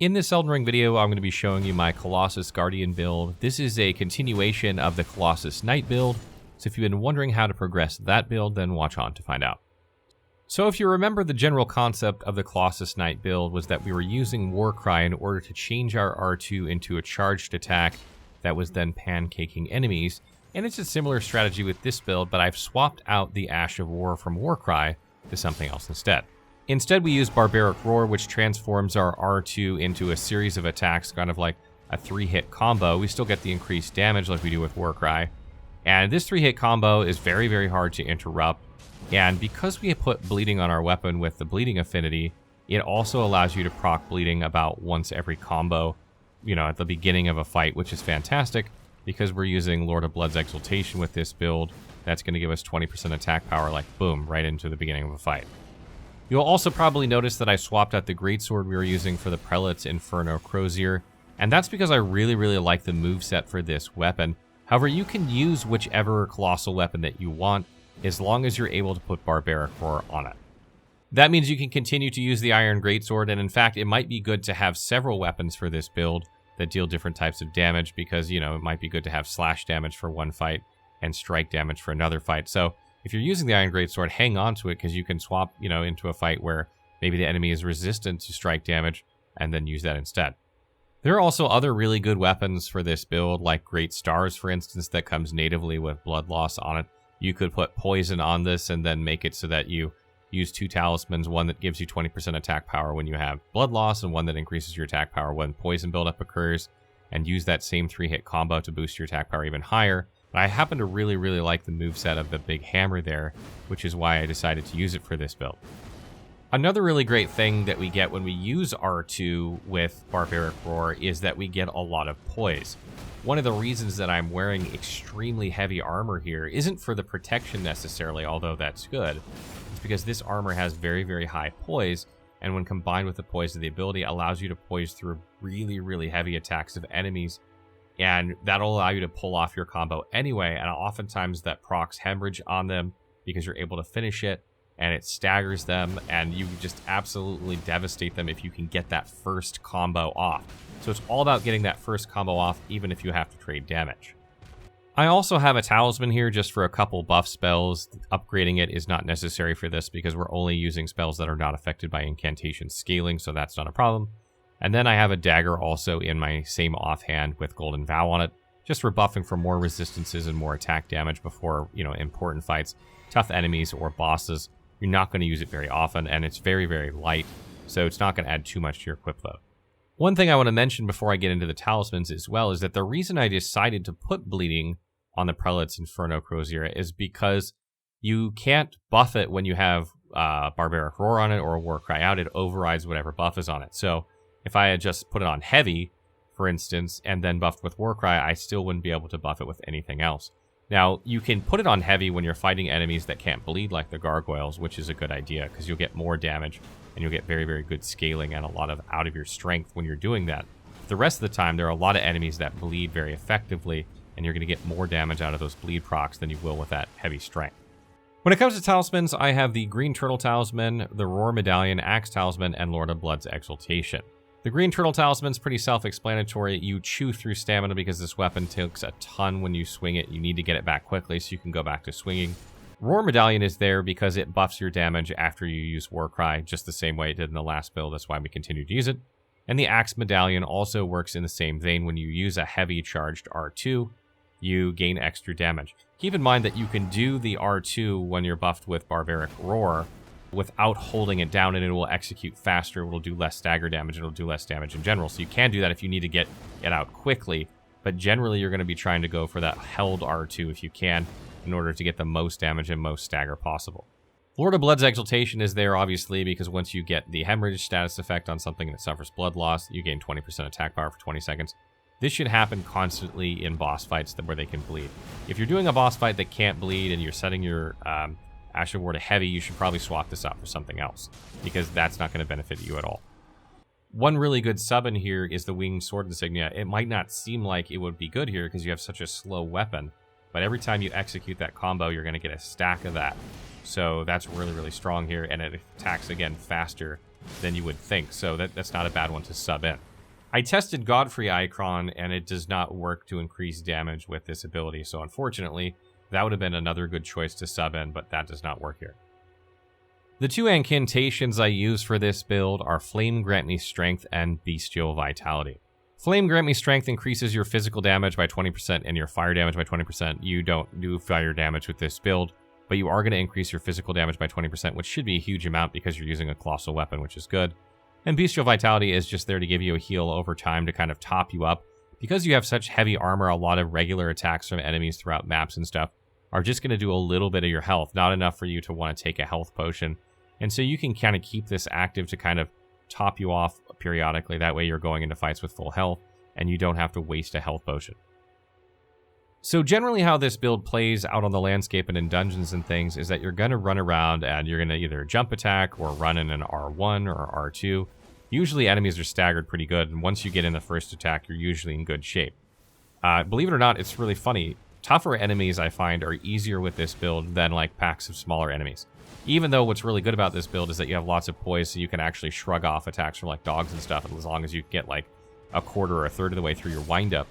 In this Elden Ring video, I'm going to be showing you my Colossus Guardian build. This is a continuation of the Colossus Knight build, so if you've been wondering how to progress that build, then watch on to find out. So if you remember, the general concept of the Colossus Knight build was that we were using Warcry in order to change our R2 into a charged attack that was then pancaking enemies, and it's a similar strategy with this build, but I've swapped out the Ash of War from Warcry to something else instead. Instead, we use Barbaric Roar, which transforms our R2 into a series of attacks, kind of like a 3-hit combo. We still get the increased damage like we do with Warcry. And this 3-hit combo is very, very hard to interrupt. And because we put bleeding on our weapon with the bleeding affinity, it also allows you to proc bleeding about once every combo, at the beginning of a fight, which is fantastic because we're using Lord of Blood's Exaltation with this build. That's going to give us 20% attack power, like boom, right into the beginning of a fight. You'll also probably notice that I swapped out the greatsword we were using for the Prelate's Inferno Crozier, and that's because I really, really like the moveset for this weapon. However, you can use whichever colossal weapon that you want, as long as you're able to put Barbaric Roar on it. That means you can continue to use the Iron Greatsword, and in fact, it might be good to have several weapons for this build that deal different types of damage, because, it might be good to have slash damage for one fight and strike damage for another fight. So if you're using the Iron Greatsword, hang on to it, because you can swap, into a fight where maybe the enemy is resistant to strike damage, and then use that instead. There are also other really good weapons for this build, like Great Stars, for instance, that comes natively with Blood Loss on it. You could put Poison on this and then make it so that you use 2 talismans, one that gives you 20% attack power when you have Blood Loss, and one that increases your attack power when Poison buildup occurs, and use that same 3-hit combo to boost your attack power even higher. But I happen to really, really like the moveset of the big hammer there, which is why I decided to use it for this build. Another really great thing that we get when we use R2 with Barbaric Roar is that we get a lot of poise. One of the reasons that I'm wearing extremely heavy armor here isn't for the protection necessarily, although that's good. It's because this armor has very, very high poise, and when combined with the poise of the ability, allows you to poise through really, really heavy attacks of enemies. And that'll allow you to pull off your combo anyway, and oftentimes that procs hemorrhage on them because you're able to finish it, and it staggers them, and you just absolutely devastate them if you can get that first combo off. So it's all about getting that first combo off, even if you have to trade damage. I also have a Talisman here just for a couple buff spells. Upgrading it is not necessary for this because we're only using spells that are not affected by incantation scaling, so that's not a problem. And then I have a dagger also in my same offhand with Golden Vow on it, just for buffing for more resistances and more attack damage before, important fights, tough enemies or bosses. You're not going to use it very often, and it's very, very light, so it's not going to add too much to your equip load. One thing I want to mention before I get into the talismans as well is that the reason I decided to put bleeding on the Prelate's Inferno Crozier is because you can't buff it when you have Barbaric Roar on it or Warcry out. It overrides whatever buff is on it. So if I had just put it on heavy, for instance, and then buffed with Warcry, I still wouldn't be able to buff it with anything else. Now, you can put it on heavy when you're fighting enemies that can't bleed, like the gargoyles, which is a good idea, because you'll get more damage, and you'll get very, very good scaling and a lot of out of your strength when you're doing that. The rest of the time, there are a lot of enemies that bleed very effectively, and you're going to get more damage out of those bleed procs than you will with that heavy strength. When it comes to talismans, I have the Green Turtle Talisman, the Roar Medallion, Axe Talisman, and Lord of Blood's Exaltation. The Green Turtle Talisman is pretty self-explanatory. You chew through stamina because this weapon takes a ton when you swing it. You need to get it back quickly so you can go back to swinging. Roar Medallion is there because it buffs your damage after you use Warcry, just the same way it did in the last build. That's why we continue to use it. And the Axe Medallion also works in the same vein. When you use a heavy charged R2, you gain extra damage. Keep in mind that you can do the R2 when you're buffed with Barbaric Roar without holding it down, and it will execute faster. It will do less stagger damage. It'll do less damage in general. So you can do that if you need to get it out quickly, but generally you're going to be trying to go for that held R2 if you can in order to get the most damage and most stagger possible. Lord of Blood's Exaltation is there, obviously, because once you get the hemorrhage status effect on something that suffers blood loss, you gain 20% attack power for 20 seconds. This should happen constantly in boss fights where they can bleed. If you're doing a boss fight that can't bleed and you're setting your Ash of War to heavy, you should probably swap this out for something else, because that's not going to benefit you at all. One really good sub in here is the Winged Sword Insignia. It might not seem like it would be good here because you have such a slow weapon, but every time you execute that combo, you're going to get a stack of that. So that's really, really strong here, and it attacks again faster than you would think, so that's not a bad one to sub in. I tested Godfrey Icon, and it does not work to increase damage with this ability, so unfortunately, that would have been another good choice to sub in, but that does not work here. The two incantations I use for this build are Flame Grant Me Strength and Bestial Vitality. Flame Grant Me Strength increases your physical damage by 20% and your fire damage by 20%. You don't do fire damage with this build, but you are going to increase your physical damage by 20%, which should be a huge amount because you're using a colossal weapon, which is good. And Bestial Vitality is just there to give you a heal over time to kind of top you up. Because you have such heavy armor, a lot of regular attacks from enemies throughout maps and stuff are just going to do a little bit of your health, not enough for you to want to take a health potion. And so you can kind of keep this active to kind of top you off periodically. That way you're going into fights with full health, and you don't have to waste a health potion. So generally how this build plays out on the landscape and in dungeons and things is that you're going to run around and you're going to either jump attack or run in an R1 or R2. Usually enemies are staggered pretty good, and once you get in the first attack, you're usually in good shape. Believe it or not, it's really funny. Tougher enemies, I find, are easier with this build than like packs of smaller enemies. Even though what's really good about this build is that you have lots of poise, so you can actually shrug off attacks from like dogs and stuff, as long as you get like a quarter or a third of the way through your windup.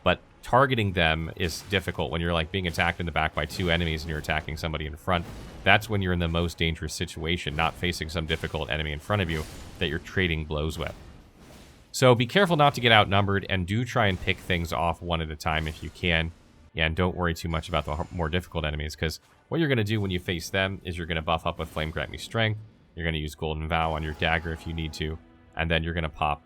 But targeting them is difficult when you're like being attacked in the back by two enemies and you're attacking somebody in front. That's when you're in the most dangerous situation, not facing some difficult enemy in front of you that you're trading blows with. So be careful not to get outnumbered, and do try and pick things off one at a time if you can. And don't worry too much about the more difficult enemies, because what you're going to do when you face them is you're going to buff up with Flame Grant Me Strength, you're going to use Golden Vow on your dagger if you need to, and then you're going to pop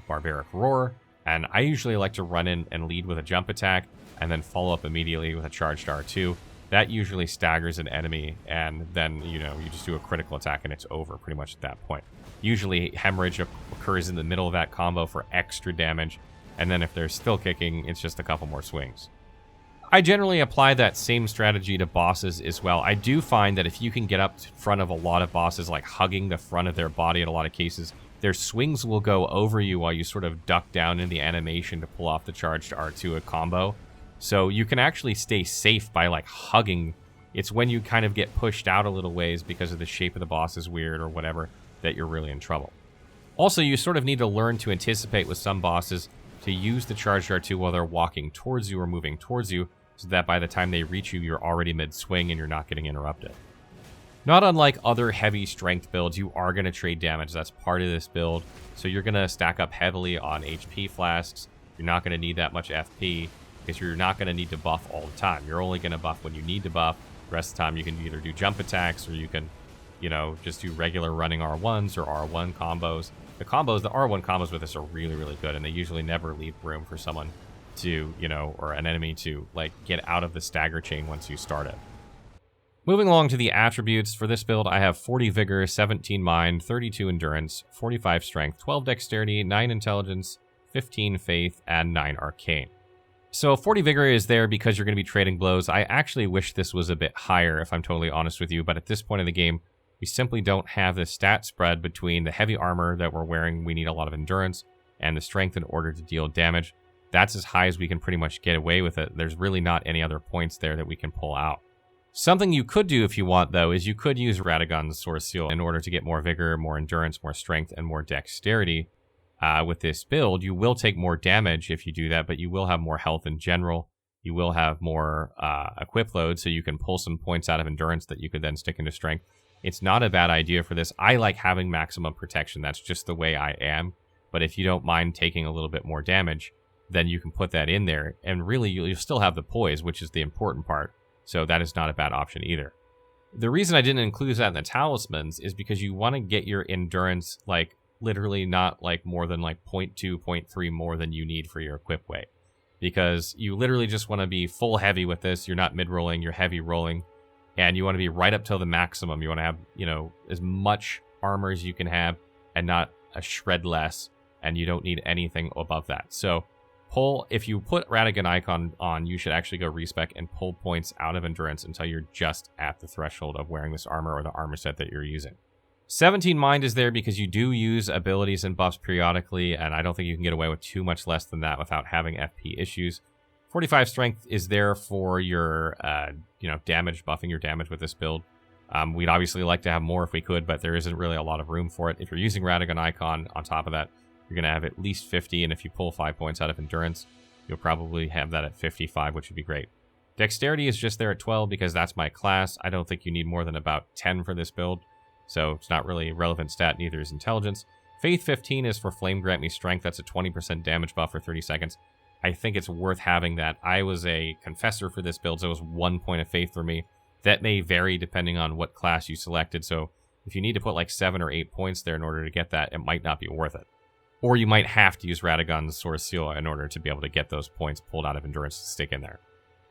Barbaric Roar. And I usually like to run in and lead with a jump attack, and then follow up immediately with a charged R2. That usually staggers an enemy, and then, you just do a critical attack and it's over pretty much at that point. Usually Hemorrhage occurs in the middle of that combo for extra damage, and then if they're still kicking, it's just a couple more swings. I generally apply that same strategy to bosses as well. I do find that if you can get up in front of a lot of bosses, like hugging the front of their body in a lot of cases, their swings will go over you while you sort of duck down in the animation to pull off the charged R2 combo. So you can actually stay safe by like hugging. It's when you kind of get pushed out a little ways because of the shape of the boss is weird or whatever that you're really in trouble. Also, you sort of need to learn to anticipate with some bosses to use the charged R2 while they're walking towards you or moving towards you, so that by the time they reach you, you're already mid-swing and you're not getting interrupted. Not unlike other heavy strength builds, you are going to trade damage. That's part of this build. So you're going to stack up heavily on HP flasks. You're not going to need that much FP, because you're not going to need to buff all the time. You're only going to buff when you need to buff. The rest of the time you can either do jump attacks, or you can, just do regular running R1s or R1 combos. The R1 combos with this are really, really good, and they usually never leave room for someone to, or an enemy to, like, get out of the stagger chain once you start it. Moving along to the attributes, for this build, I have 40 Vigor, 17 Mind, 32 Endurance, 45 Strength, 12 Dexterity, 9 Intelligence, 15 Faith, and 9 Arcane. So 40 Vigor is there because you're going to be trading blows. I actually wish this was a bit higher, if I'm totally honest with you, but at this point in the game, we simply don't have the stat spread between the heavy armor that we're wearing, we need a lot of endurance, and the strength in order to deal damage. That's as high as we can pretty much get away with it. There's really not any other points there that we can pull out. Something you could do if you want, though, is you could use Radagon's Source Seal in order to get more vigor, more endurance, more strength, and more dexterity. With this build, you will take more damage if you do that, but you will have more health in general. You will have more equip load, so you can pull some points out of endurance that you could then stick into strength. It's not a bad idea for this. I like having maximum protection. That's just the way I am. But if you don't mind taking a little bit more damage, then you can put that in there, and really you'll still have the poise, which is the important part, so that is not a bad option either. The reason I didn't include that in the talismans is because you want to get your endurance, like, literally not like more than like 0.2, 0.3 more than you need for your equip weight, because you literally just want to be full heavy with this. You're not mid-rolling, you're heavy rolling, and you want to be right up till the maximum. You want to have, as much armor as you can have and not a shred less, and you don't need anything above that. So if you put Radagon Icon on, you should actually go respec and pull points out of endurance until you're just at the threshold of wearing this armor or the armor set that you're using. 17 Mind is there because you do use abilities and buffs periodically, and I don't think you can get away with too much less than that without having FP issues. 45 Strength is there for your, damage, buffing your damage with this build. We'd obviously like to have more if we could, but there isn't really a lot of room for it. If you're using Radagon Icon on top of that, you're going to have at least 50, and if you pull 5 points out of endurance, you'll probably have that at 55, which would be great. Dexterity is just there at 12 because that's my class. I don't think you need more than about 10 for this build, so it's not really a relevant stat, neither is intelligence. Faith 15 is for Flame Grant Me Strength. That's a 20% damage buff for 30 seconds. I think it's worth having that. I was a Confessor for this build, so it was 1 point of Faith for me. That may vary depending on what class you selected, so if you need to put like 7 or 8 points there in order to get that, it might not be worth it. Or you might have to use Radagon's Source Seal in order to be able to get those points pulled out of endurance to stick in there.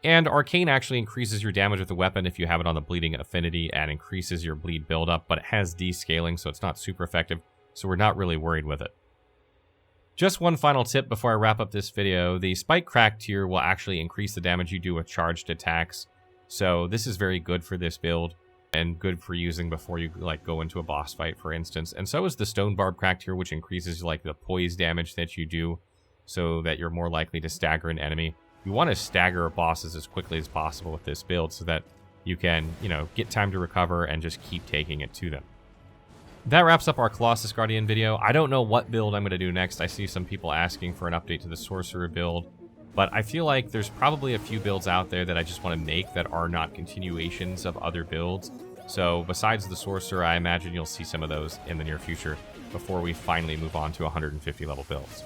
And Arcane actually increases your damage with the weapon if you have it on the bleeding affinity and increases your bleed buildup, but it has descaling, so it's not super effective, so we're not really worried with it. Just one final tip before I wrap up this video. The Spike Crack tier will actually increase the damage you do with charged attacks, so this is very good for this build and good for using before you go into a boss fight, for instance. And so is the Stone Barb Crack tier, which increases the poise damage that you do so that you're more likely to stagger an enemy. You want to stagger bosses as quickly as possible with this build so that you can, get time to recover and just keep taking it to them. That wraps up our Colossus Guardian video. I don't know what build I'm going to do next. I see some people asking for an update to the Sorcerer build, but I feel like there's probably a few builds out there that I just want to make that are not continuations of other builds. So besides the Sorcerer, I imagine you'll see some of those in the near future before we finally move on to 150 level builds.